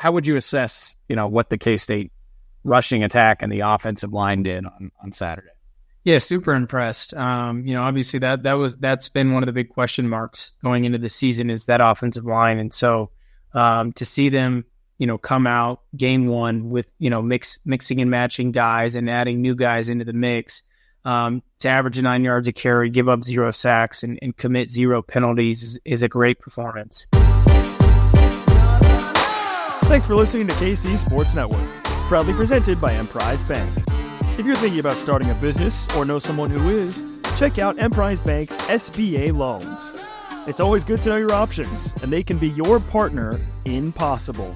how would you assess, what the K-State rushing attack and the offensive line did on Saturday? Yeah, super impressed. Obviously that's been one of the big question marks going into the season is that offensive line. And so to see them, come out game one with, mixing and matching guys and adding new guys into the mix, to average 9 yards a carry, give up 0 sacks and commit 0 penalties is a great performance. Thanks for listening to KC Sports Network, proudly presented by Emprise Bank. If you're thinking about starting a business or know someone who is, check out Emprise Bank's SBA loans. It's always good to know your options, and they can be your partner in possible.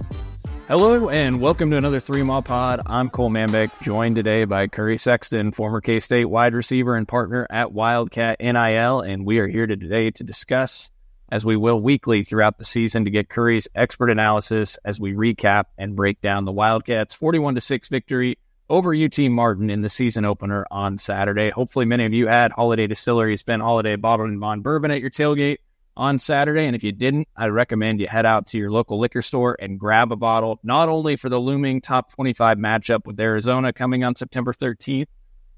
Hello, and welcome to another 3 Mile Pod. I'm Cole Manbeck, joined today by Curry Sexton, former K-State wide receiver and partner at Wildcat NIL, and we are here today to discuss, as we will weekly throughout the season, to get Curry's expert analysis as we recap and break down the Wildcats' 41-6 victory over UT Martin in the season opener on Saturday. Hopefully many of you had Holiday Distillery Spent Holiday Bottled in Bond Bourbon at your tailgate on Saturday, and if you didn't, I recommend you head out to your local liquor store and grab a bottle, not only for the looming top 25 matchup with Arizona coming on September 13th,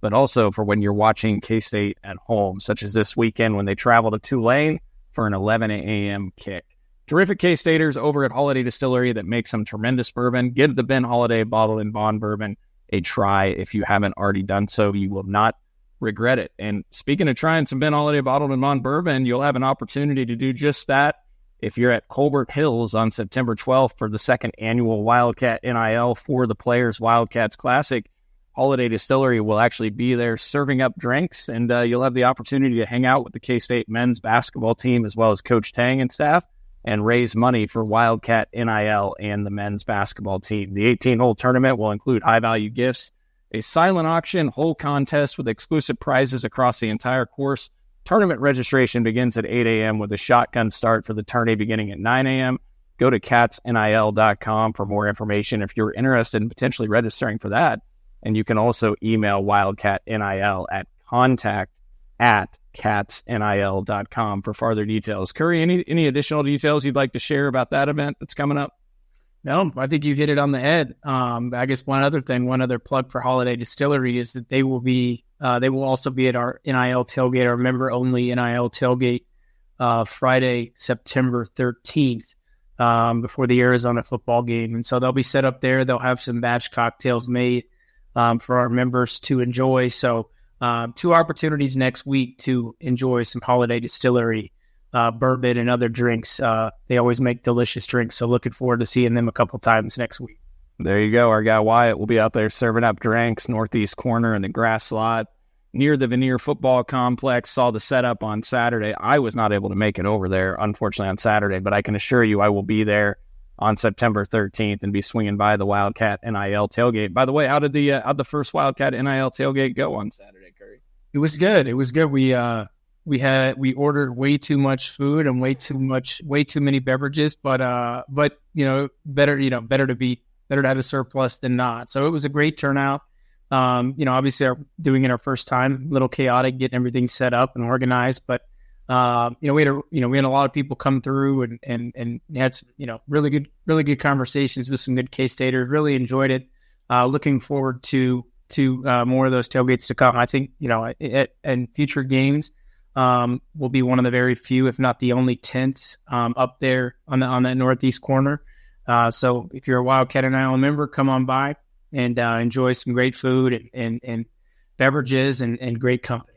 but also for when you're watching K-State at home, such as this weekend when they travel to Tulane for an 11 a.m. kick. Terrific K-Staters over at Holiday Distillery that make some tremendous bourbon. Give the Ben Holiday Bottled in Bond Bourbon a try if you haven't already done so. You will not regret it. And speaking of trying some Ben Holiday Bottled in Bond Bourbon, you'll have an opportunity to do just that if you're at Colbert Hills on September 12th for the second annual Wildcat NIL for the Players Wildcats Classic. Holiday Distillery will actually be there serving up drinks, and you'll have the opportunity to hang out with the K-State men's basketball team as well as Coach Tang and staff and raise money for Wildcat NIL and the men's basketball team. The 18-hole tournament will include high-value gifts, a silent auction, hole contest with exclusive prizes across the entire course. Tournament registration begins at 8 a.m. with a shotgun start for the tourney beginning at 9 a.m. Go to catsnil.com for more information if you're interested in potentially registering for that. And you can also email Wildcat NIL at contact@catsnil.com for further details. Curry, any additional details you'd like to share about that event that's coming up? No, I think you hit it on the head. I guess one other plug for Holiday Distillery is that they will also be at our NIL tailgate, our member-only NIL tailgate, Friday, September 13th, before the Arizona football game. And so they'll be set up there. They'll have some batch cocktails made for our members to enjoy. So 2 opportunities next week to enjoy some Holiday Distillery bourbon and other drinks. They always make delicious drinks, so looking forward to seeing them a couple times next week. There you go. Our guy Wyatt will be out there serving up drinks, northeast corner in the grass lot near the Veneer Football Complex. Saw the setup on Saturday. I was not able to make it over there, unfortunately, on Saturday, but I can assure you I will be there on September 13th and be swinging by the Wildcat NIL tailgate. By the way, how'd the first Wildcat NIL tailgate go on Saturday, Curry? It was good. We ordered way too much food and way too many beverages, but better to have a surplus than not. So it was a great turnout. Obviously doing it our first time, a little chaotic, getting everything set up and organized, but we had a lot of people come through and had some, really good conversations with some good K-Staters. Really enjoyed it. Looking forward to more of those tailgates to come. I think, in future games, will be one of the very few, if not the only tents up there on that northeast corner. So if you're a Wildcat NIL member, come on by and enjoy some great food and beverages and great company.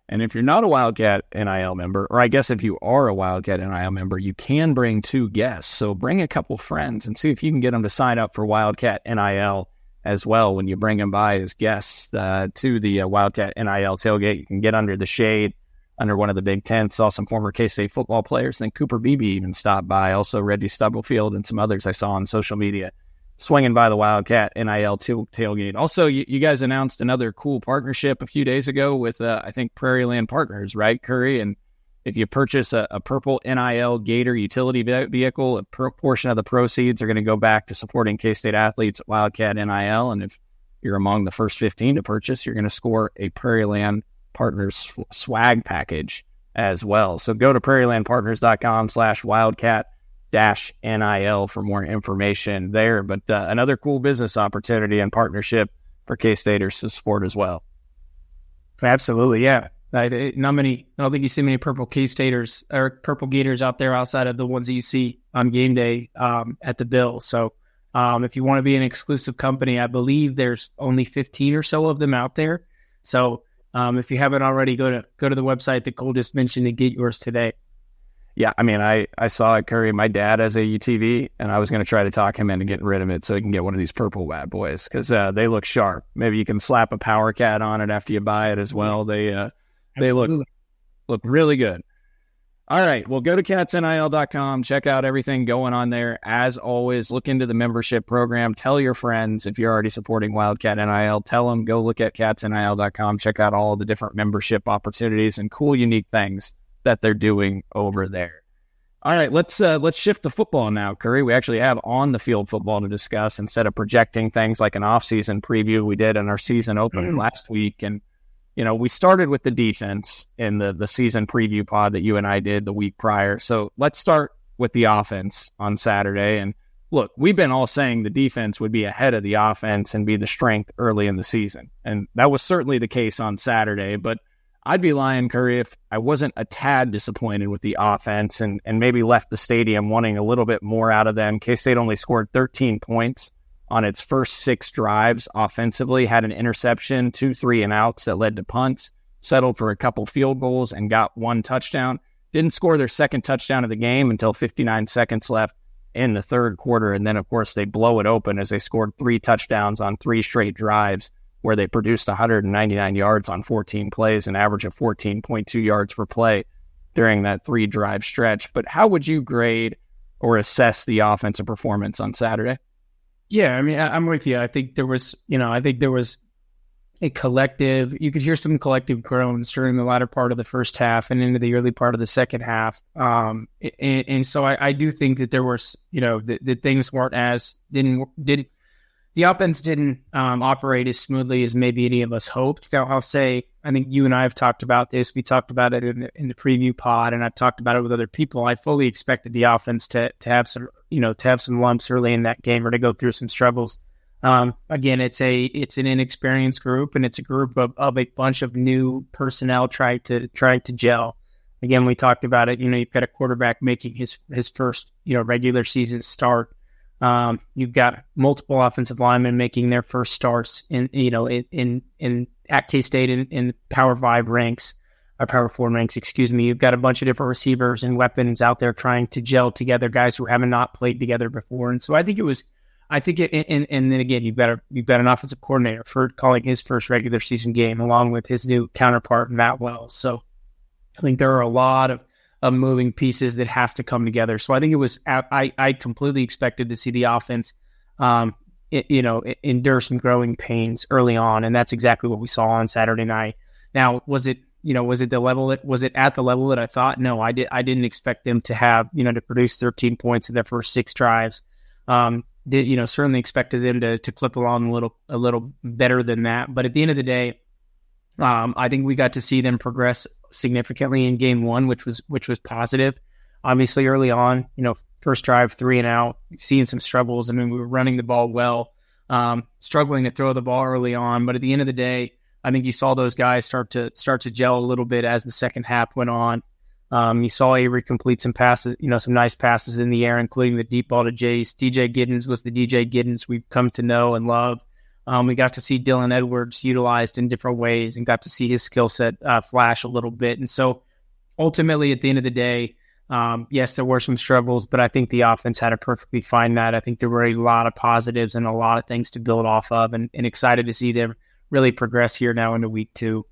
And if you're not a Wildcat NIL member, or I guess if you are a Wildcat NIL member, you can bring 2 guests. So bring a couple friends and see if you can get them to sign up for Wildcat NIL as well when you bring them by as guests to the Wildcat NIL tailgate. You can get under the shade, under one of the big tents. Saw some former K-State football players. Then Cooper Beebe even stopped by. Also Reggie Stubblefield and some others I saw on social media swinging by the Wildcat NIL tailgate. Also, you guys announced another cool partnership a few days ago with, I think, Prairie Land Partners, right, Curry? And if you purchase a purple NIL Gator utility vehicle, a portion of the proceeds are going to go back to supporting K-State athletes at Wildcat NIL. And if you're among the first 15 to purchase, you're going to score a Prairie Land Partners swag package as well. So go to prairielandpartners.com/Wildcat NIL for more information there. But another cool business opportunity and partnership for K-Staters to support as well. Absolutely, yeah. I don't think you see many purple K-Staters or purple Gators out there outside of the ones that you see on game day at the Bill. So if you want to be an exclusive company, I believe there's only 15 or so of them out there. So if you haven't already, go to the website that Cole just mentioned and get yours today. Yeah, I mean, I saw it, Curry. My dad has a UTV, and I was going to try to talk him into getting rid of it so he can get one of these purple bad boys because they look sharp. Maybe you can slap a Power Cat on it after you buy it as well. They look really good. All right, well, go to catsnil.com. Check out everything going on there. As always, look into the membership program. Tell your friends if you're already supporting Wildcat NIL. Tell them, go look at catsnil.com. Check out all the different membership opportunities and cool, unique things that they're doing over there. All right, let's shift to football now, Curry. We actually have on the field football to discuss instead of projecting things like an off-season preview we did in our season opener last week. And, you know, we started with the defense in the season preview pod that you and I did the week prior. So let's start with the offense on Saturday. And look, we've been all saying the defense would be ahead of the offense and be the strength early in the season. And that was certainly the case on Saturday, but I'd be lying, Curry, if I wasn't a tad disappointed with the offense and maybe left the stadium wanting a little bit more out of them. K-State only scored 13 points on its first 6 drives offensively, had an interception, 2 3-and-outs that led to punts, settled for a couple field goals, and got 1 touchdown. Didn't score their second touchdown of the game until 59 seconds left in the third quarter. And then, of course, they blow it open as they scored 3 touchdowns on 3 straight drives, where they produced 199 yards on 14 plays, an average of 14.2 yards per play during that 3-drive stretch. But how would you grade or assess the offensive performance on Saturday? Yeah, I mean, I'm with you. I think there was a collective, you could hear some collective groans during the latter part of the first half and into the early part of the second half. And so I do think that there was, that things weren't the offense didn't operate as smoothly as maybe any of us hoped. Now, I'll say, I think you and I have talked about this. We talked about it in the preview pod, and I've talked about it with other people. I fully expected the offense to have some lumps early in that game or to go through some struggles. Again, it's an inexperienced group, and it's a group of a bunch of new personnel trying to gel. Again, we talked about it. You've got a quarterback making his first regular season start. You've got multiple offensive linemen making their first starts at K-State in Power 5 ranks, or Power 4 ranks, excuse me. You've got a bunch of different receivers and weapons out there trying to gel together, guys who haven't not played together before. And so and then again, you've got an offensive coordinator for calling his first regular season game along with his new counterpart, Matt Wells. So I think there are a lot of moving pieces that have to come together. So I think it was, I completely expected to see the offense, endure some growing pains early on. And that's exactly what we saw on Saturday night. Now, was it at the level that I thought? No, I didn't expect them to have, to produce 13 points in their first 6 drives. Certainly expected them to clip along a little better than that. But at the end of the day, I think we got to see them progress significantly in game 1, which was positive. Obviously, early on, first drive 3-and-out, seeing some struggles. I mean, we were running the ball well, struggling to throw the ball early on. But at the end of the day, I think you saw those guys start to gel a little bit as the second half went on. You saw Avery complete some passes, some nice passes in the air, including the deep ball to Jace. DJ Giddens was the DJ Giddens we've come to know and love. We got to see Dylan Edwards utilized in different ways and got to see his skill set flash a little bit. And so ultimately, at the end of the day, yes, there were some struggles, but I think the offense had a perfectly fine night. I think there were a lot of positives and a lot of things to build off of, and excited to see them really progress here now into week 2.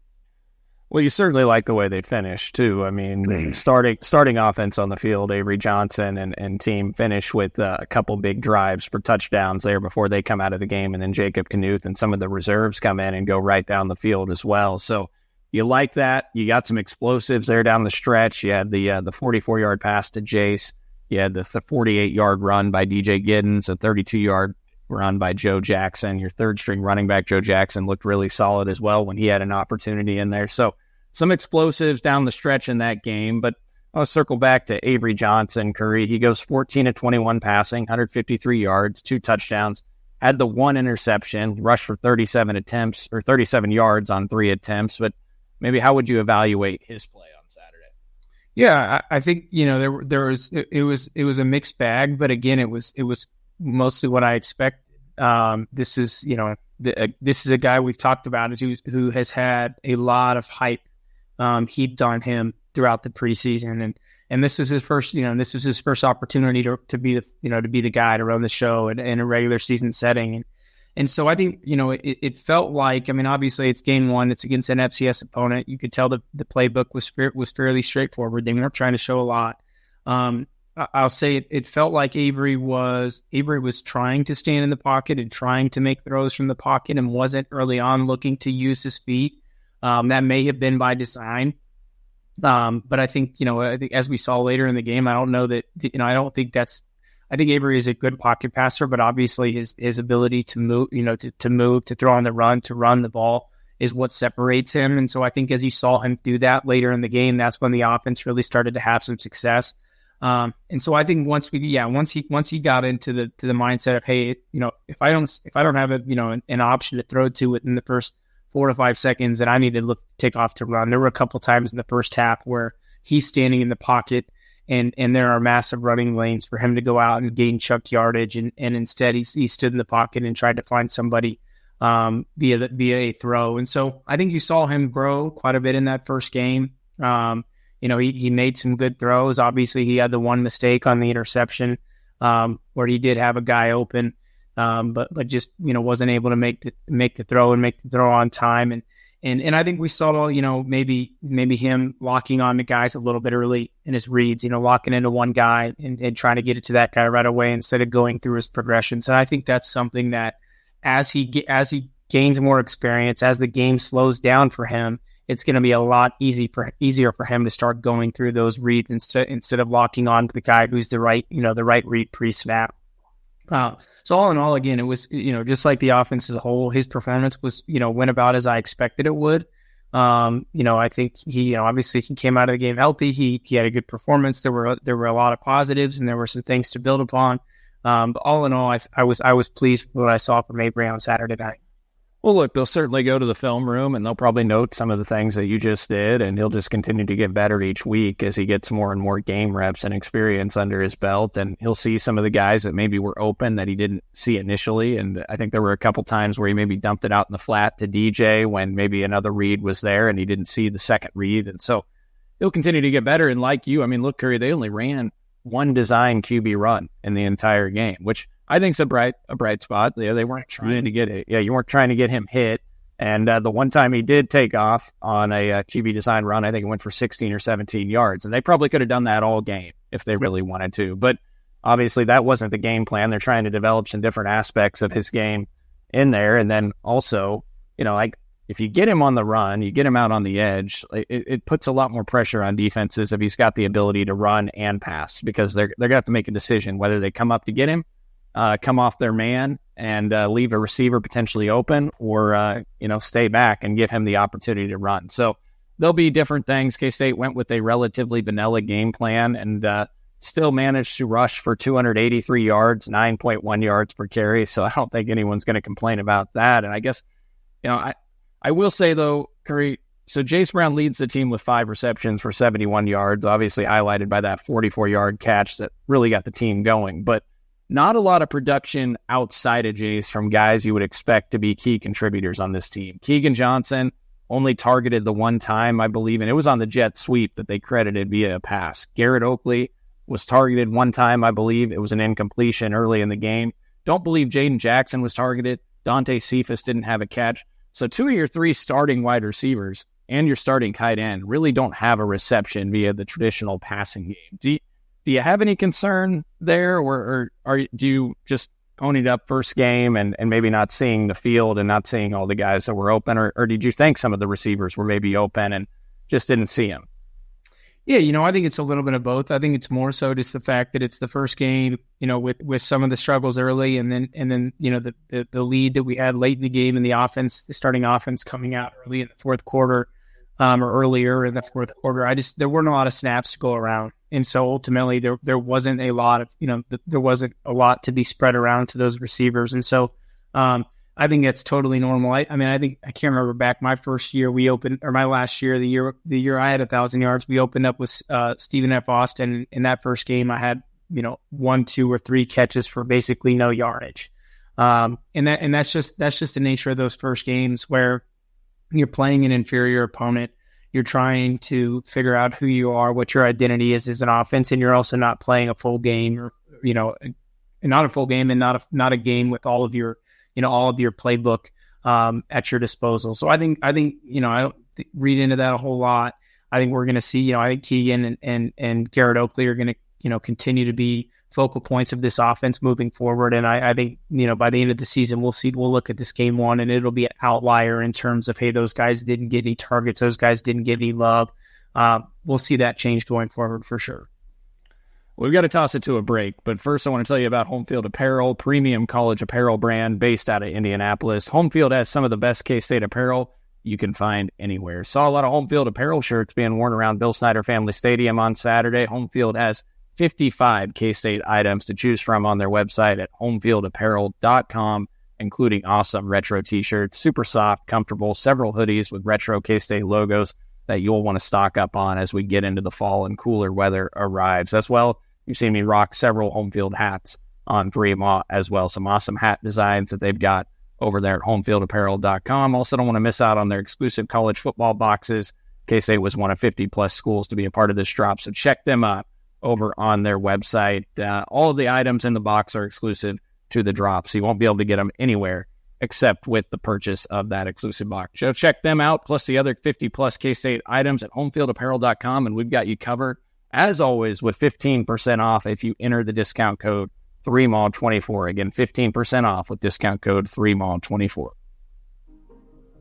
Well, you certainly like the way they finished, too. I mean, starting offense on the field, Avery Johnson and team finish with a couple big drives for touchdowns there before they come out of the game, and then Jacob Knuth and some of the reserves come in and go right down the field as well. So you like that. You got some explosives there down the stretch. You had the 44-yard pass to Jace. You had the 48-yard run by DJ Giddens, a 32-yard run by Joe Jackson. Your third-string running back, Joe Jackson, looked really solid as well when he had an opportunity in there. So some explosives down the stretch in that game, but I'll circle back to Avery Johnson, Curry. He goes 14 of 21 passing, 153 yards, 2 touchdowns, had the 1 interception, rushed for 37 attempts or 37 yards on 3 attempts. But maybe how would you evaluate his play on Saturday? Yeah, I think, there was a mixed bag, but again, it was mostly what I expected. This is a guy we've talked about who has had a lot of hype heaped on him throughout the preseason, and this was his first opportunity to be the guy to run the show in a regular season setting, and so I think it felt like, I mean, obviously it's game 1, it's against an FCS opponent. You could tell the playbook was fairly straightforward. They weren't trying to show a lot. I'll say it felt like Avery was trying to stand in the pocket and trying to make throws from the pocket and wasn't early on looking to use his feet. That may have been by design. But I think as we saw later in the game, I don't know that, I think Avery is a good pocket passer, but obviously his ability to move, to move, to throw on the run, to run the ball is what separates him. And so I think as you saw him do that later in the game, that's when the offense really started to have some success. And so I think once he got into the mindset of, hey, if I don't have an option to throw to within the first 4 to 5 seconds, and I need to take off to run. There were a couple times in the first half where he's standing in the pocket and there are massive running lanes for him to go out and gain chuck yardage. And instead he stood in the pocket and tried to find somebody via a throw. And so I think you saw him grow quite a bit in that first game. He made some good throws. Obviously he had the one mistake on the interception where he did have a guy open. But just wasn't able to make the throw on time, and I think we saw maybe him locking on to guys a little bit early in his reads, locking into one guy and trying to get it to that guy right away instead of going through his progressions. And I think that's something that as he gains more experience, as the game slows down for him, it's going to be a lot easier for him to start going through those reads instead of locking on to the guy who's the right read pre-snap. So all in all, again, it was, just like the offense as a whole, his performance was, went about as I expected it would. I think he, obviously he came out of the game healthy. He had a good performance. There were a lot of positives and there were some things to build upon. But all in all, I was pleased with what I saw from Avery on Saturday night. Well, look, they'll certainly go to the film room and they'll probably note some of the things that you just did, and he'll just continue to get better each week as he gets more and more game reps and experience under his belt, and he'll see some of the guys that maybe were open that he didn't see initially. And I think there were a couple times where he maybe dumped it out in the flat to DJ when maybe another read was there and he didn't see the second read. And so he'll continue to get better. And like you, I mean, look, Curry, they only ran one design QB run in the entire game, which I think is a bright spot. They weren't trying to get it. Yeah, you weren't trying to get him hit. And the one time he did take off on a QB design run, I think it went for 16 or 17 yards. And they probably could have done that all game if they really wanted to. But obviously that wasn't the game plan. They're trying to develop some different aspects of his game in there. And then also, like if you get him on the run, you get him out on the edge, it puts a lot more pressure on defenses if he's got the ability to run and pass, because they're going to have to make a decision whether they come up to get him, come off their man and leave a receiver potentially open, or stay back and give him the opportunity to run. So there'll be different things. K-State went with a relatively vanilla game plan and still managed to rush for 283 yards, 9.1 yards per carry. So I don't think anyone's going to complain about that. And I guess, I will say though, Curry, so Jace Brown leads the team with 5 receptions for 71 yards, obviously highlighted by that 44-yard catch that really got the team going. But not a lot of production outside of Jace from guys you would expect to be key contributors on this team. Keegan Johnson only targeted the one time, I believe, and it was on the jet sweep that they credited via a pass. Garrett Oakley was targeted one time, I believe. It was an incompletion early in the game. Don't believe Jaden Jackson was targeted. Dante Cephas didn't have a catch. So 2 of your 3 starting wide receivers and your starting tight end really don't have a reception via the traditional passing game. Do you have any concern there, or do you just own it up first game and maybe not seeing the field and not seeing all the guys that were open, or did you think some of the receivers were maybe open and just didn't see them? Yeah, I think it's a little bit of both. I think it's more so just the fact that it's the first game, with some of the struggles early, and then the lead that we had late in the game, and the starting offense coming out early in the fourth quarter. or earlier in the fourth quarter. There weren't a lot of snaps to go around. And so ultimately there wasn't a lot of, there wasn't a lot to be spread around to those receivers. And so, I think that's totally normal. I can't remember back my first year my last year, the year I had 1,000 yards, we opened up with Stephen F. Austin. In that first game, I had, 1, 2, or 3 catches for basically no yardage. And that's just the nature of those first games where you're playing an inferior opponent. You're trying to figure out who you are, what your identity is as an offense, and you're also not playing a full game, or not a full game, and not a game with all of your playbook at your disposal. So I think I don't read into that a whole lot. I think we're going to see, I think Keegan and Garrett Oakley are going to continue to be focal points of this offense moving forward. And I think, by the end of the season, we'll look at this game one and it'll be an outlier in terms of, hey, those guys didn't get any targets. Those guys didn't get any love. We'll see that change going forward for sure. We've got to toss it to a break, but first I want to tell you about Home Field Apparel, premium college apparel brand based out of Indianapolis. Home Field has some of the best K-State apparel you can find anywhere. Saw a lot of Home Field Apparel shirts being worn around Bill Snyder Family Stadium on Saturday. Home Field has 55 K-State items to choose from on their website at homefieldapparel.com, including awesome retro t-shirts, super soft, comfortable, several hoodies with retro K-State logos that you'll want to stock up on as we get into the fall and cooler weather arrives. As well, you've seen me rock several Home Field hats on Fremont as well. Some awesome hat designs that they've got over there at homefieldapparel.com. Also, don't want to miss out on their exclusive college football boxes. K-State was one of 50-plus schools to be a part of this drop, so check them out over on their website. All of the items in the box are exclusive to the drop, so you won't be able to get them anywhere except with the purchase of that exclusive box. So check them out, plus the other 50-plus K-State items at homefieldapparel.com, and we've got you covered, as always, with 15% off if you enter the discount code 3MAW24. Again, 15% off with discount code 3MAW24.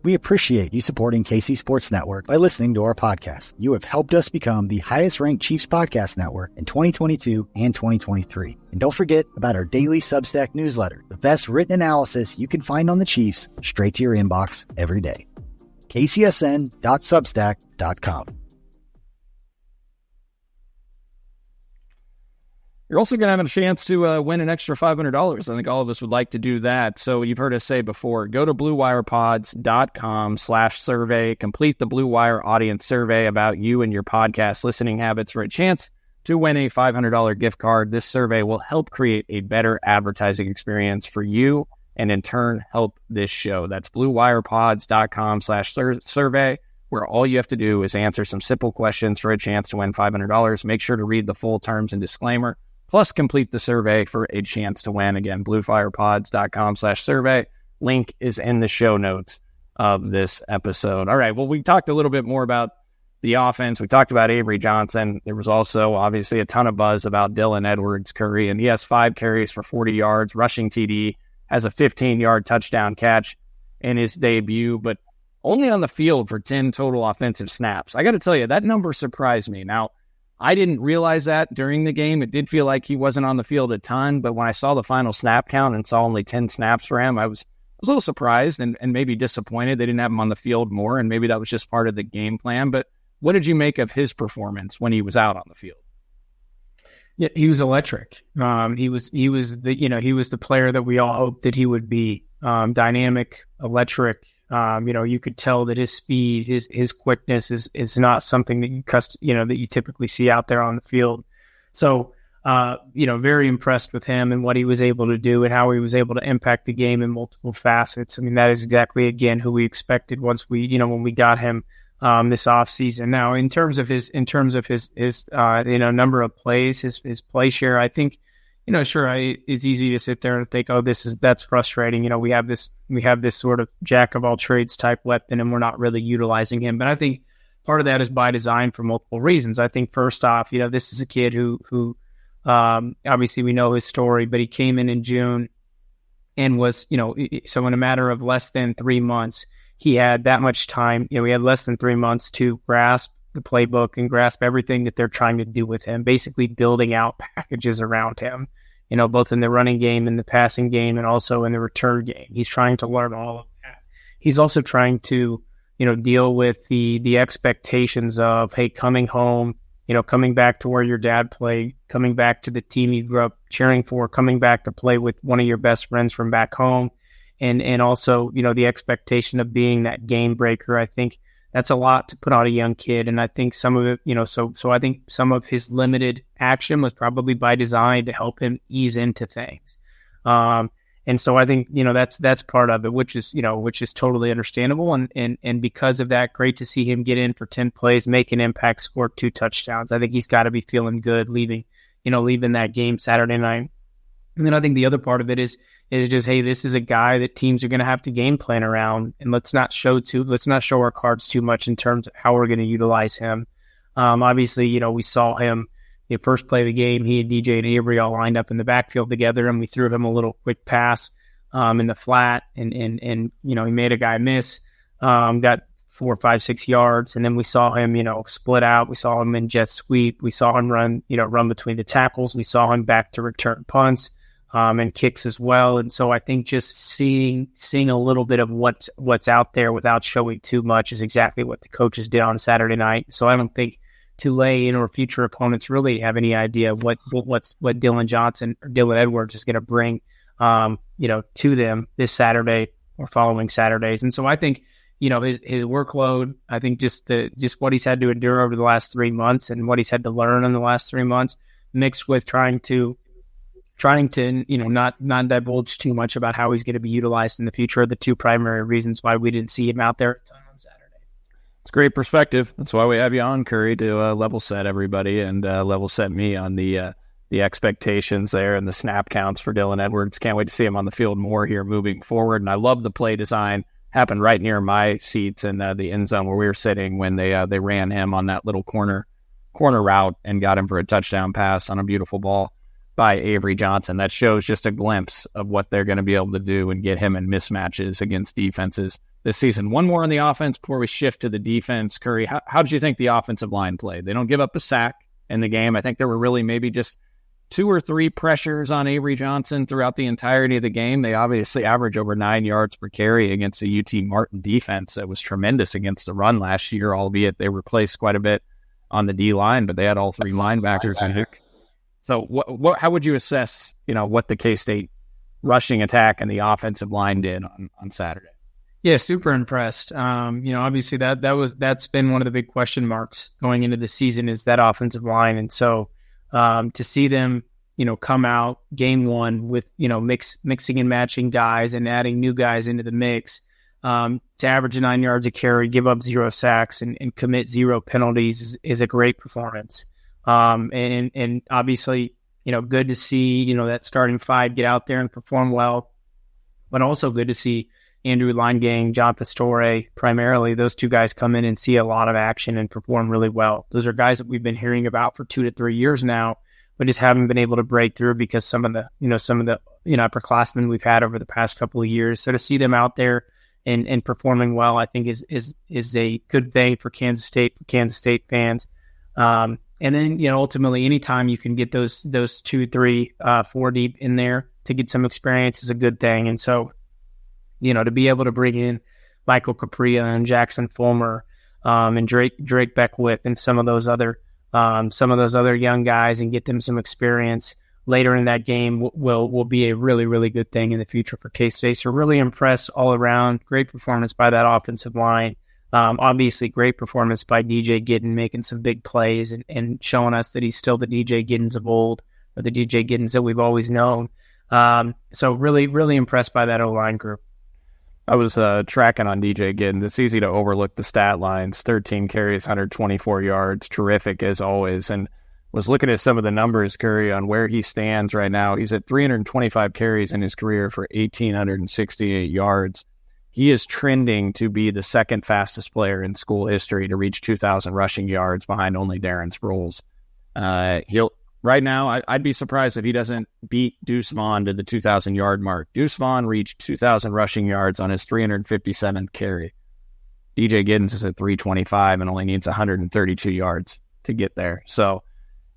We appreciate you supporting KC Sports Network by listening to our podcast. You have helped us become the highest-ranked Chiefs podcast network in 2022 and 2023. And don't forget about our daily Substack newsletter, the best written analysis you can find on the Chiefs straight to your inbox every day. kcsn.substack.com. You're also going to have a chance to win an extra $500. I think all of us would like to do that. So you've heard us say before, go to bluewirepods.com/survey, complete the Blue Wire audience survey about you and your podcast listening habits for a chance to win a $500 gift card. This survey will help create a better advertising experience for you and in turn help this show. That's bluewirepods.com/survey, where all you have to do is answer some simple questions for a chance to win $500. Make sure to read the full terms and disclaimer. Plus, complete the survey for a chance to win. Again, bluewirepods.com/survey. Link is in the show notes of this episode. All right, well, we talked a little bit more about the offense. We talked about Avery Johnson. There was also, obviously, a ton of buzz about Dylan Edwards-Curry, and he has 5 carries for 40 yards, rushing TD, has a 15-yard touchdown catch in his debut, but only on the field for 10 total offensive snaps. I got to tell you, that number surprised me. Now, I didn't realize that during the game. It did feel like he wasn't on the field a ton, but when I saw the final snap count and saw only 10 snaps for him, I was a little surprised and maybe disappointed they didn't have him on the field more, and maybe that was just part of the game plan. But what did you make of his performance when he was out on the field? Yeah, he was electric. He was the player that we all hoped that he would be. Dynamic, electric. You could tell that his speed, his quickness is not something that you typically see out there on the field. So, very impressed with him and what he was able to do and how he was able to impact the game in multiple facets. I mean, that is exactly, again, who we expected once when we got him this offseason. Now, in terms of his number of plays, his play share, I think, it's easy to sit there and think, oh, that's frustrating. We have this sort of jack of all trades type weapon, and we're not really utilizing him. But I think part of that is by design for multiple reasons. I think first off, this is a kid who obviously we know his story, but he came in June and was, so in a matter of less than 3 months, he had that much time. We had less than 3 months to grasp the playbook and grasp everything that they're trying to do with him, basically building out packages around him, both in the running game, in the passing game, and also in the return game. He's trying to learn all of that. He's also trying to, deal with the expectations of, hey, coming home, coming back to where your dad played, coming back to the team you grew up cheering for, coming back to play with one of your best friends from back home. And also, the expectation of being that game breaker. I think that's a lot to put on a young kid. And I think some of it, so I think some of his limited action was probably by design to help him ease into things. And so I think, that's part of it, which is totally understandable. And because of that, great to see him get in for 10 plays, make an impact, score 2 touchdowns. I think he's got to be feeling good leaving that game Saturday night. And then I think the other part of it is just, hey, this is a guy that teams are going to have to game plan around, and let's not show our cards too much in terms of how we're going to utilize him. Obviously, we saw him the first play of the game. He and DJ and Avery all lined up in the backfield together, and we threw him a little quick pass in the flat, and he made a guy miss, got 4, 5, 6 yards, and then we saw him split out. We saw him in jet sweep. We saw him run between the tackles. We saw him back to return punts. And kicks as well. And so I think just seeing a little bit of what's out there without showing too much is exactly what the coaches did on Saturday night. So I don't think Tulane or future opponents really have any idea what Dylan Johnson or Dylan Edwards is going to bring, to them this Saturday or following Saturdays. And so I think, his workload, I think just what he's had to endure over the last 3 months and what he's had to learn in the last 3 months, mixed with trying to not divulge too much about how he's going to be utilized in the future are the 2 primary reasons why we didn't see him out there a ton on Saturday. It's great perspective. That's why we have you on, Curry, to level set everybody and level set me on the expectations there and the snap counts for Dylan Edwards. Can't wait to see him on the field more here moving forward. And I love the play design. Happened right near my seats in the end zone where we were sitting when they ran him on that little corner route and got him for a touchdown pass on a beautiful ball by Avery Johnson. That shows just a glimpse of what they're going to be able to do and get him in mismatches against defenses this season. One more on the offense before we shift to the defense. Curry, how did you think the offensive line played? They don't give up a sack in the game. I think there were really maybe just 2 or 3 pressures on Avery Johnson throughout the entirety of the game. They obviously average over 9 yards per carry against a UT Martin defense that was tremendous against the run last year, albeit they replaced quite a bit on the D-line, but they had all 3 linebackers in Hook. So how would you assess, what the K-State rushing attack and the offensive line did on Saturday? Yeah, super impressed. Obviously that's been one of the big question marks going into the season is that offensive line. And so to see them, come out game 1 with, mixing and matching guys and adding new guys into the mix, to average 9 yards a carry, give up 0 sacks and commit 0 penalties is a great performance. And obviously, good to see, that starting 5 get out there and perform well, but also good to see Andrew Linegang, John Pastore, primarily those 2 guys come in and see a lot of action and perform really well. Those are guys that we've been hearing about for 2 to 3 years now, but just haven't been able to break through because some of the upperclassmen we've had over the past couple of years. So to see them out there and performing well, I think is a good thing for Kansas State fans. And then, ultimately, anytime you can get those 2, 3, 4 deep in there to get some experience is a good thing. And so, to be able to bring in Michael Capria and Jackson Fulmer and Drake Beckwith and some of those other young guys and get them some experience later in that game will be a really, really good thing in the future for K-State. So really impressed all around. Great performance by that offensive line. Obviously, great performance by DJ Giddens, making some big plays and showing us that he's still the DJ Giddens of old, or the DJ Giddens that we've always known. So really, really impressed by that O-line group. I was tracking on DJ Giddens. It's easy to overlook the stat lines. 13 carries, 124 yards, terrific as always. And was looking at some of the numbers, Curry, on where he stands right now. He's at 325 carries in his career for 1,868 yards. He is trending to be the 2nd fastest player in school history to reach 2,000 rushing yards behind only Darren Sproles. Right now, I'd be surprised if he doesn't beat Deuce Vaughn to the 2,000-yard mark. Deuce Vaughn reached 2,000 rushing yards on his 357th carry. DJ Giddens is at 325 and only needs 132 yards to get there. So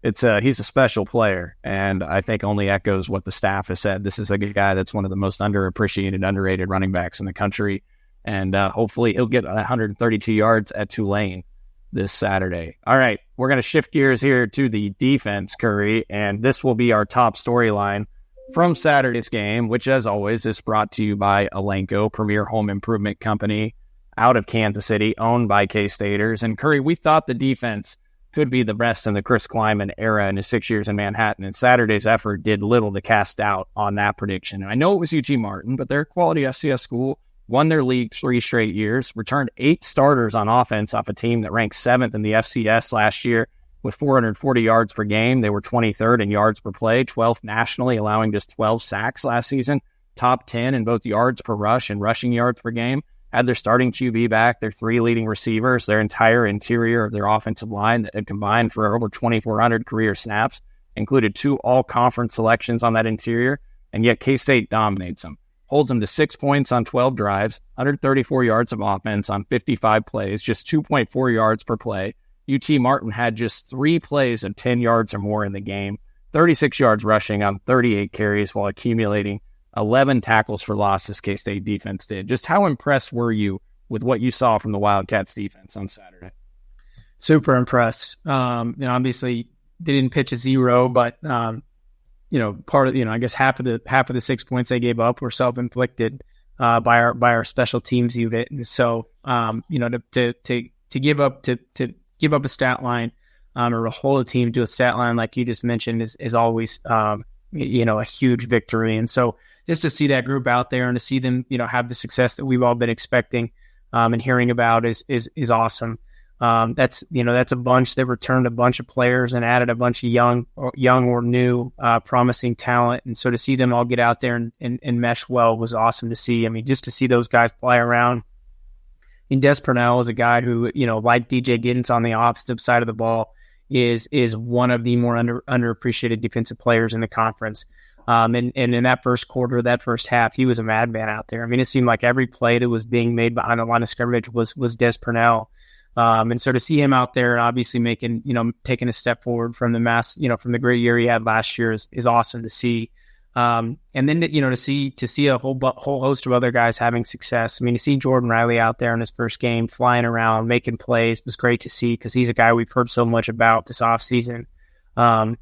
he's a special player, and I think only echoes what the staff has said. This is a good guy that's one of the most underappreciated, underrated running backs in the country. and hopefully he'll get 132 yards at Tulane this Saturday. All right, we're going to shift gears here to the defense, Curry, and this will be our top storyline from Saturday's game, which, as always, is brought to you by Elanco, premier home improvement company out of Kansas City, owned by K-Staters. And Curry, we thought the defense could be the best in the Chris Kleiman era in his 6 years in Manhattan, and Saturday's effort did little to cast doubt on that prediction. And I know it was UT Martin, but they're a quality FCS school, won their league 3 straight years, returned 8 starters on offense off a team that ranked 7th in the FCS last year with 440 yards per game. They were 23rd in yards per play, 12th nationally, allowing just 12 sacks last season, top 10 in both yards per rush and rushing yards per game. Had their starting QB back, their 3 leading receivers, their entire interior of their offensive line that had combined for over 2,400 career snaps, included 2 all-conference selections on that interior, and yet K-State dominates them. Holds them to 6 points on 12 drives, 134 yards of offense on 55 plays, just 2.4 yards per play. UT Martin had just 3 plays of 10 yards or more in the game, 36 yards rushing on 38 carries while accumulating 11 tackles for loss. This K-State defense did. Just how impressed were you with what you saw from the Wildcats defense on Saturday? Super impressed. Obviously they didn't pitch a 0, but part of, I guess half of the 6 points they gave up were self-inflicted by our special teams unit. And so, to give up a stat line or to hold a team to a stat line like you just mentioned is always a huge victory. And so just to see that group out there and to see them have the success that we've all been expecting and hearing about is awesome. That's a bunch that returned a bunch of players and added a bunch of young or new promising talent. And so to see them all get out there and mesh well was awesome to see. I mean, just to see those guys fly around. Des Purnell is a guy who, like DJ Giddens on the opposite side of the ball, is one of the more underappreciated defensive players in the conference. And in that first quarter, that first half, he was a madman out there. I mean, it seemed like every play that was being made behind the line of scrimmage was Des Purnell. And so to see him out there and obviously taking a step forward from from the great year he had last year is awesome to see. And then, to see a whole host of other guys having success. I mean, to see Jordan Riley out there in his first game, flying around, making plays was great to see because he's a guy we've heard so much about this offseason. And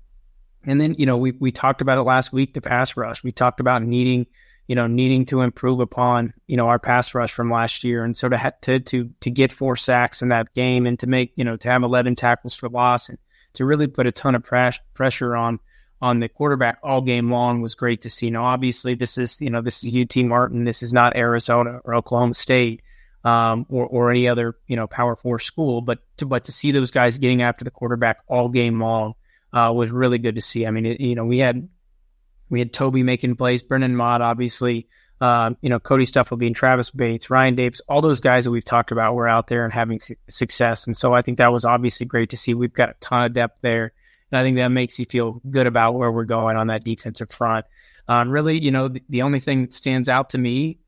then, we talked about it last week, the pass rush. We talked about needing to improve upon, our pass rush from last year. And so to get 4 sacks in that game and to make, to have 11 tackles for loss and to really put a ton of pressure on the quarterback all game long was great to see. Now, obviously this is UT Martin. This is not Arizona or Oklahoma State, or any other, Power 4 school, but to see those guys getting after the quarterback all game long, was really good to see. I mean, we had Toby making plays, Brennan Mott, obviously, Cody Stufflebean, Travis Bates, Ryan Dapes, all those guys that we've talked about were out there and having success. And so I think that was obviously great to see. We've got a ton of depth there. And I think that makes you feel good about where we're going on that defensive front. Really, the only thing that stands out to me,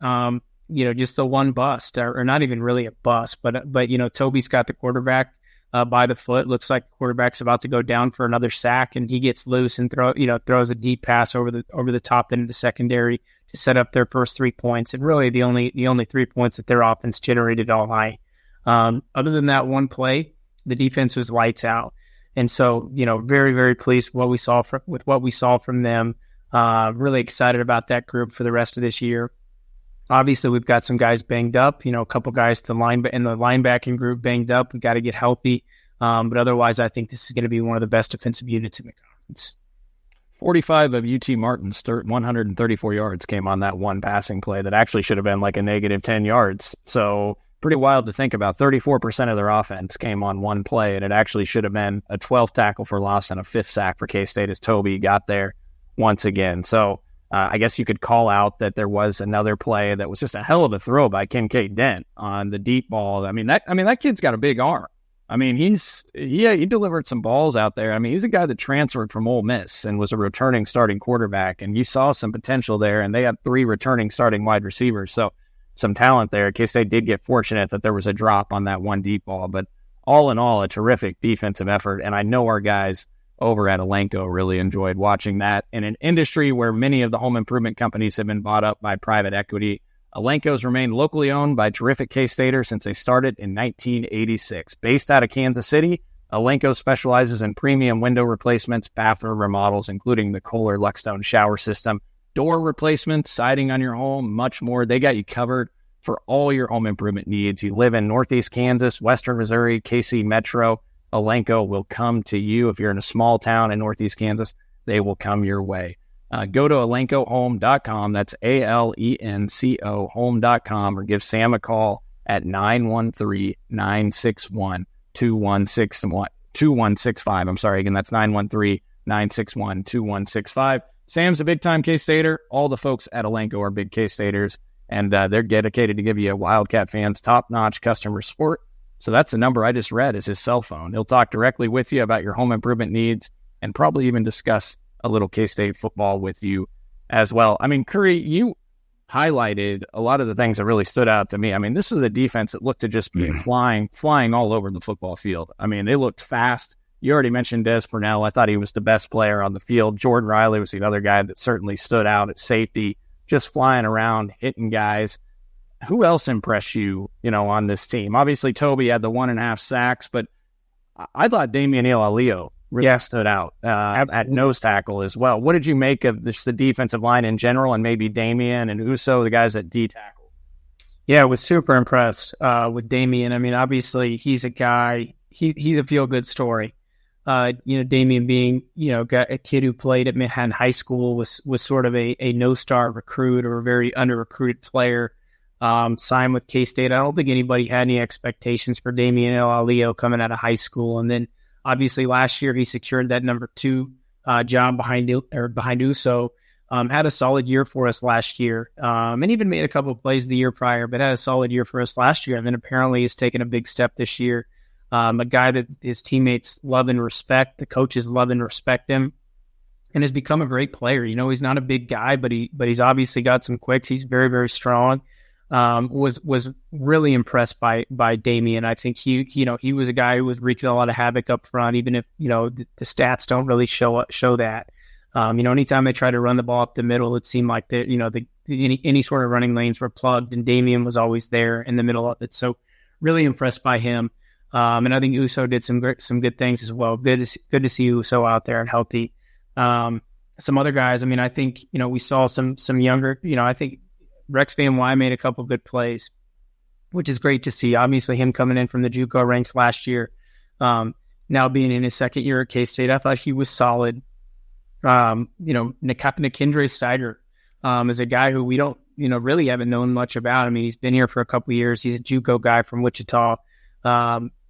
just the one bust, or not even really a bust, but Toby's got the quarterback by the foot. Looks like the quarterback's about to go down for another sack, and he gets loose and throws a deep pass over the top end of the secondary to set up their first 3 points. And really, the only 3 points that their offense generated all night. Other than that one play, the defense was lights out. And so, very, very pleased with what we saw from them. Really excited about that group for the rest of this year. Obviously, we've got some guys banged up, a couple guys in the linebacking group banged up. We got to get healthy. But otherwise, I think this is going to be one of the best defensive units in the conference. 45 of UT Martin's 134 yards came on that one passing play that actually should have been like a negative 10 yards. So pretty wild to think about. 34% of their offense came on one play, and it actually should have been a 12th tackle for loss and a 5th sack for K-State as Toby got there once again. So I guess you could call out that there was another play that was just a hell of a throw by Kincaid Dent on the deep ball. I mean, that kid's got a big arm. I mean, he delivered some balls out there. I mean, he's a guy that transferred from Ole Miss and was a returning starting quarterback, and you saw some potential there, and they had 3 returning starting wide receivers. So some talent there. K-State did get fortunate that there was a drop on that one deep ball, but all in all, a terrific defensive effort. And I know our guys over at Elanco really enjoyed watching that in an industry where many of the home improvement companies have been bought up by private equity. Elanco's remained locally owned by terrific K-Staters since they started in 1986. Based out of Kansas City, Elanco specializes in premium window replacements, bathroom remodels, including the Kohler Luxstone shower system, door replacements, siding on your home, much more. They got you covered for all your home improvement needs. You live in Northeast Kansas, Western Missouri, KC Metro, Elanco will come to you. If you're in a small town in Northeast Kansas, they will come your way. Go to elancohome.com. That's ALENCO home.com, or give Sam a call at 913-961-2165. I'm sorry, again, that's 913-961-2165. Sam's a big-time K-Stater. All the folks at Elanco are big K-Staters, and they're dedicated to give you Wildcat fans top-notch customer support. So that's the number I just read is his cell phone. He'll talk directly with you about your home improvement needs and probably even discuss a little K-State football with you as well. I mean, Curry, you highlighted a lot of the things that really stood out to me. I mean, this was a defense that looked to just be flying all over the football field. I mean, they looked fast. You already mentioned Des Purnell. I thought he was the best player on the field. Jordan Riley was the other guy that certainly stood out at safety, just flying around, hitting guys. Who else impressed you, on this team? Obviously, Toby had the 1.5 sacks, but I thought Damian Ilalio really stood out at nose tackle as well. What did you make of the defensive line in general, and maybe Damian and Uso, the guys at D tackle? Yeah, I was super impressed with Damian. I mean, obviously, he's a guy, he's a feel-good story. Damian being, a kid who played at Manhattan High School, was sort of a no-star recruit or a very under-recruited player. Signed with K-State. I don't think anybody had any expectations for Damian Ilalio coming out of high school. And then obviously last year he secured that number 2 job behind Uso. Had a solid year for us last year. And even made a couple of plays the year prior, but had a solid year for us last year. And then apparently has taken a big step this year. A guy that his teammates love and respect, the coaches love and respect him, and has become a great player. He's not a big guy, but he's obviously got some quicks. He's very, very strong. Was really impressed by Damian. I think he was a guy who was wreaking a lot of havoc up front, even if the stats don't really show that. Anytime they tried to run the ball up the middle, it seemed like any sort of running lanes were plugged, and Damian was always there in the middle of it. So really impressed by him. And I think Uso did some good things as well. Good to see Uso out there and healthy. Some other guys. I mean, I think we saw some younger. I think Rex Van Wy made a couple good plays, which is great to see. Obviously, him coming in from the JUCO ranks last year, now being in his second year at K-State, I thought he was solid. Nikendre Steiger is a guy who we don't, really haven't known much about. I mean, he's been here for a couple of years. He's a JUCO guy from Wichita.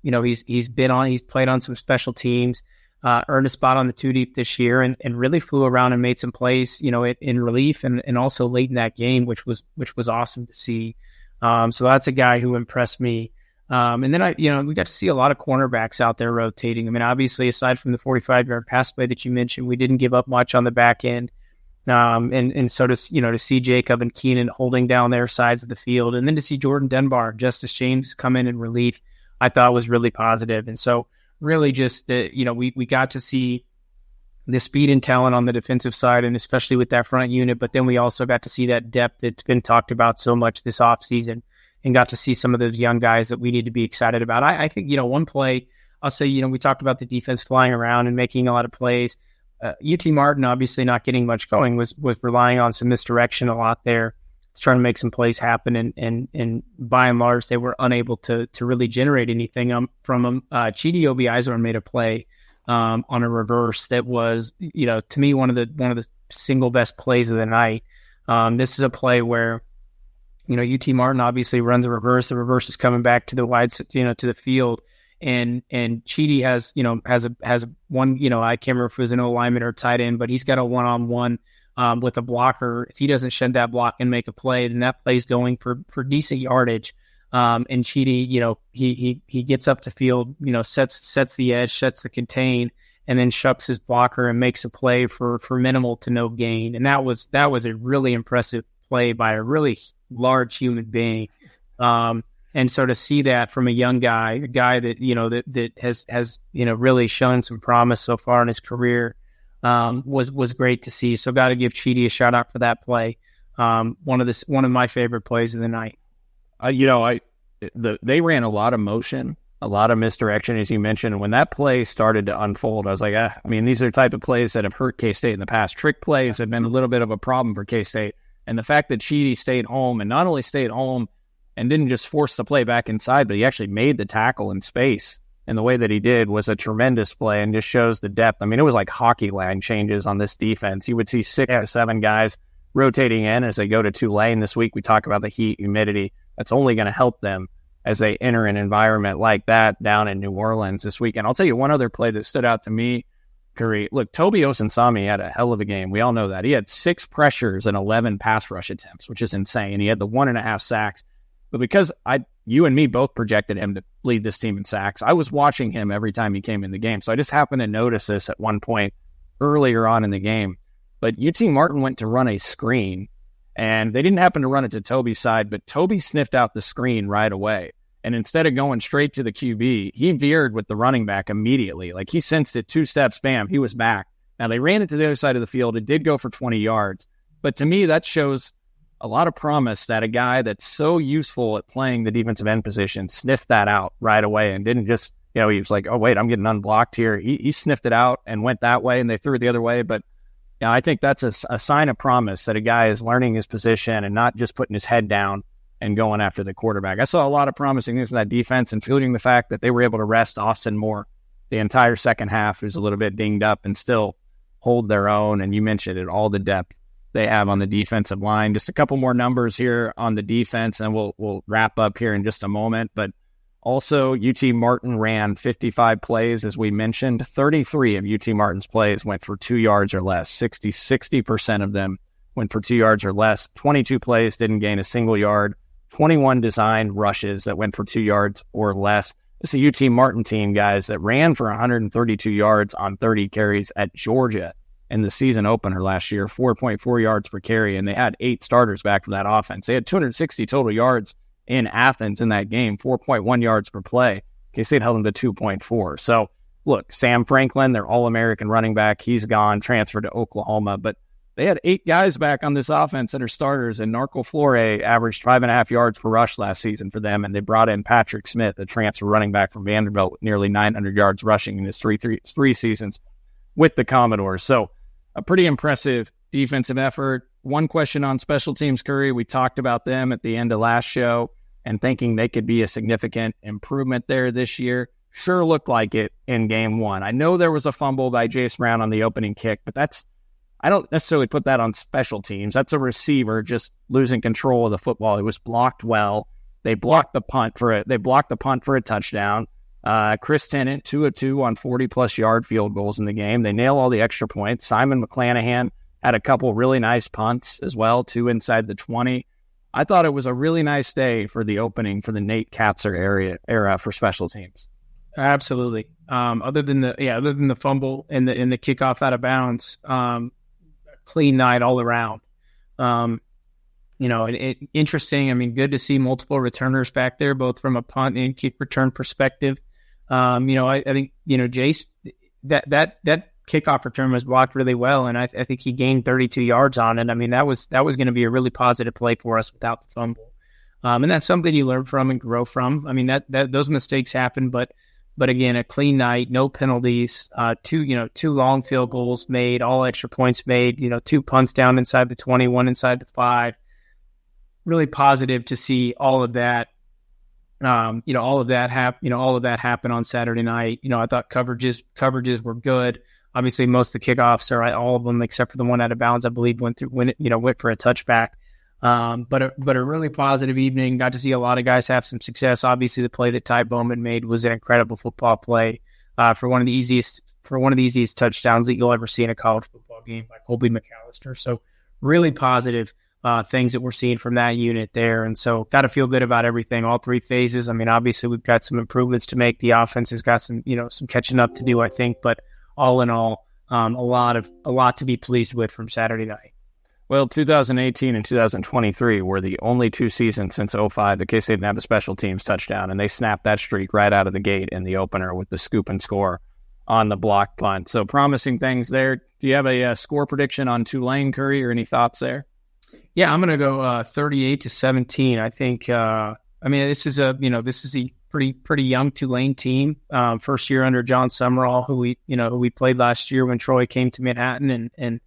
He's played on some special teams. Earned a spot on the 2 deep this year and really flew around and made some plays, in relief and also late in that game, which was awesome to see. So that's a guy who impressed me. And then we got to see a lot of cornerbacks out there rotating. I mean, obviously, aside from the 45-yard pass play that you mentioned, we didn't give up much on the back end. And so to see Jacob and Keenan holding down their sides of the field, and then to see Jordan Dunbar and Justice James come in relief, I thought was really positive. And so really just we got to see the speed and talent on the defensive side, and especially with that front unit. But then we also got to see that depth that's been talked about so much this offseason, and got to see some of those young guys that we need to be excited about. I think, one play, I'll say, we talked about the defense flying around and making a lot of plays. UT Martin, obviously not getting much going, was relying on some misdirection a lot there. It's trying to make some plays happen, and by and large, they were unable to really generate anything from them. Chidi Obi-Izor made a play on a reverse that was, to me, one of the single best plays of the night. This is a play where, UT Martin obviously runs a reverse. The reverse is coming back to the wide, to the field, and Chidi has one, I can't remember if it was an O-lineman or tight end, but he's got a one-on-one with a blocker. If he doesn't shed that block and make a play, then that play's going for decent yardage. And Chidi, he gets up the field, sets the edge, sets the contain, and then shucks his blocker and makes a play for minimal to no gain. And that was a really impressive play by a really large human being. And so to see that from a young guy, a guy that, that has really shown some promise so far in his career, was great to see. So got to give Chidi a shout out for that play. One of my favorite plays of the night. They ran a lot of motion, a lot of misdirection, as you mentioned. When that play started to unfold, I was like, these are the type of plays that have hurt K-State in the past. Trick plays have been a little bit of a problem for K-State. And the fact that Cheedy stayed home, and not only stayed home and didn't just force the play back inside, but he actually made the tackle in space. And the way that he did was a tremendous play and just shows the depth. I mean, it was like hockey line changes on this defense. You would see 6 to 7 guys rotating in as they go to Tulane this week. We talk about the heat, humidity. That's only going to help them as they enter an environment like that down in New Orleans this week. And I'll tell you one other play that stood out to me, Curry. Look, Toby Osunsami had a hell of a game. We all know that. He had 6 pressures and 11 pass rush attempts, which is insane. He had the 1.5 sacks. But because you and me both projected him to lead this team in sacks, I was watching him every time he came in the game. So I just happened to notice this at one point earlier on in the game. But UT Martin went to run a screen, and they didn't happen to run it to Toby's side, but Toby sniffed out the screen right away. And instead of going straight to the QB, he veered with the running back immediately. Like, he sensed it, 2 steps, bam, he was back. Now, they ran it to the other side of the field. It did go for 20 yards. But to me, that shows a lot of promise that a guy that's so useful at playing the defensive end position sniffed that out right away and didn't just, he was like, oh, wait, I'm getting unblocked here. He sniffed it out and went that way, and they threw it the other way. But I think that's a sign of promise that a guy is learning his position and not just putting his head down and going after the quarterback. I saw a lot of promising things from that defense, including the fact that they were able to rest Austin Moore the entire second half, who's a little bit dinged up, and still hold their own. And you mentioned it, all the depth they have on the defensive line. Just a couple more numbers here on the defense, and we'll wrap up here in just a moment. But also, UT Martin ran 55 plays, as we mentioned. 33 of UT Martin's plays went for 2 yards or less. 60% of them went for 2 yards or less. 22 plays didn't gain a single yard. 21 designed rushes that went for 2 yards or less. This is a UT Martin team, guys, that ran for 132 yards on 30 carries at Georgia in the season opener last year, 4.4 yards per carry, and they had 8 starters back from that offense. They had 260 total yards in Athens in that game, 4.1 yards per play. K-State held them to 2.4. So, look, Sam Franklin, their All-American running back, he's gone, transferred to Oklahoma, but they had 8 guys back on this offense that are starters, and Narco Flore averaged 5.5 yards per rush last season for them, and they brought in Patrick Smith, a transfer running back from Vanderbilt, with nearly 900 yards rushing in his three seasons with the Commodores. So, a pretty impressive defensive effort. One question on special teams, Curry. We talked about them at the end of last show and thinking they could be a significant improvement there this year. Sure looked like it in game 1. I know there was a fumble by Jace Brown on the opening kick, but I don't necessarily put that on special teams. That's a receiver just losing control of the football. It was blocked well. They blocked the punt for it. They blocked the punt for a touchdown. Chris Tennant, 2 of 2 on 40-plus yard field goals in the game. They nail all the extra points. Simon McClanahan had a couple really nice punts as well, 2 inside the 20. I thought it was a really nice day for the opening for the Nate Katzer era for special teams. Absolutely. Other than the fumble and the kickoff out of bounds, clean night all around. Interesting. I mean, good to see multiple returners back there, both from a punt and kick return perspective. I think, Jace, that kickoff return was blocked really well, and I think he gained 32 yards on it. I mean, that was going to be a really positive play for us without the fumble. And that's something you learn from and grow from. I mean, that those mistakes happen, but again, a clean night, no penalties, 2 long field goals made, all extra points made, 2 punts down inside the 20, 1 inside the 5. Really positive to see all of that. All of that happen on Saturday night. I thought coverages were good. Obviously, most of the kickoffs, or all of them except for the one out of bounds, I believe went for a touchback. But a really positive evening. Got to see a lot of guys have some success. Obviously, the play that Ty Bowman made was an incredible football play for one of the easiest touchdowns that you'll ever see in a college football game by Colby McAllister. So really positive things that we're seeing from that unit there. And so got to feel good about everything, all 3 phases. I mean, obviously we've got some improvements to make. The offense has got some catching up to do, I think, but all in all, a lot to be pleased with from Saturday night. Well, 2018 and 2023 were the only 2 seasons since 2005 that K-State didn't have a special teams touchdown, and they snapped that streak right out of the gate in the opener with the scoop and score on the block punt. So promising things there. Do you have a score prediction on Tulane, Curry, or any thoughts there? Yeah, I'm going to go 38-17. I think. This is a pretty young Tulane team. First year under John Summerall, who we played last year when Troy came to Manhattan, and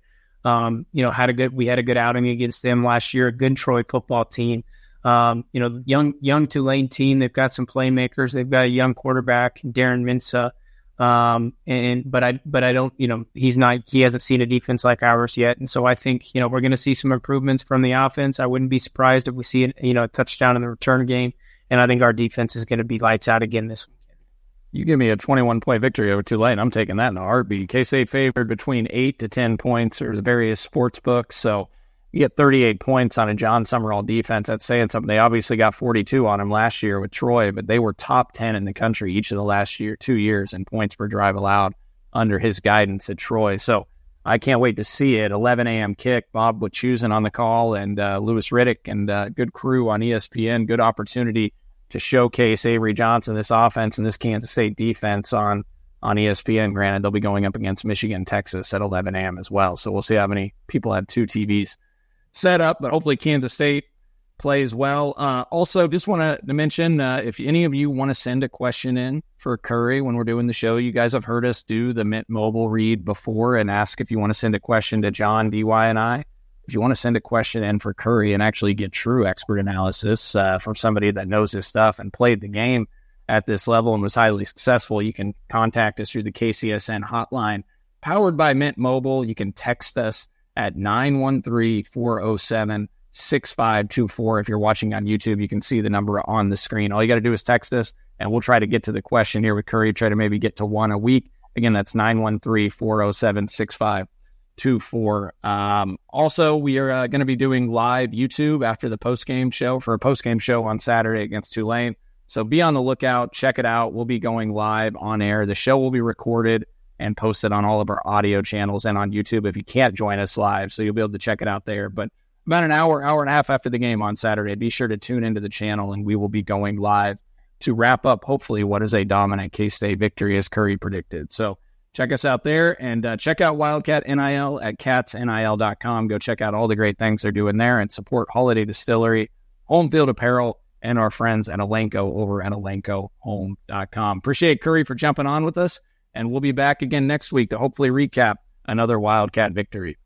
had a good outing against them last year. A good Troy football team. Young Tulane team. They've got some playmakers. They've got a young quarterback, Darren Minsa. But I don't, he hasn't seen a defense like ours yet. And so I think, we're going to see some improvements from the offense. I wouldn't be surprised if we see a touchdown in the return game. And I think our defense is going to be lights out again this weekend. You give me a 21-point victory over Tulane, I'm taking that in a heartbeat. K-State favored between 8 to 10 points or the various sports books. So you get 38 points on a John Summerall defense. That's saying something. They obviously got 42 on him last year with Troy, but they were top 10 in the country each of the last 2 years in points per drive allowed under his guidance at Troy. So I can't wait to see it. 11 a.m. kick, Bob Wachusen on the call, and Louis Riddick, and good crew on ESPN. Good opportunity to showcase Avery Johnson, this offense, and this Kansas State defense on ESPN. Granted, they'll be going up against Michigan, Texas at 11 a.m. as well. So we'll see how many people have 2 TVs set up, but hopefully Kansas State plays well. Also, just want to mention, if any of you want to send a question in for Curry when we're doing the show, you guys have heard us do the Mint Mobile read before and ask if you want to send a question to John, DY, and I. If you want to send a question in for Curry and actually get true expert analysis from somebody that knows his stuff and played the game at this level and was highly successful, you can contact us through the KCSN hotline powered by Mint Mobile. You can text us at 913-407-6524. If you're watching on YouTube, you can see the number on the screen. All you got to do is text us, and we'll try to get to the question here with Curry, try to maybe get to one a week. Again, that's 913-407-6524. Also, we are going to be doing live YouTube after the postgame show for a postgame show on Saturday against Tulane. So be on the lookout. Check it out. We'll be going live on air. The show will be recorded and posted on all of our audio channels and on YouTube if you can't join us live. So you'll be able to check it out there. But about an hour and a half after the game on Saturday, be sure to tune into the channel, and we will be going live to wrap up, hopefully, what is a dominant K-State victory as Curry predicted. So check us out there, and check out Wildcat NIL at catsnil.com. Go check out all the great things they're doing there and support Holiday Distillery, Home Field Apparel, and our friends at Elanco over at elancohome.com. Appreciate Curry for jumping on with us, and we'll be back again next week to hopefully recap another Wildcat victory.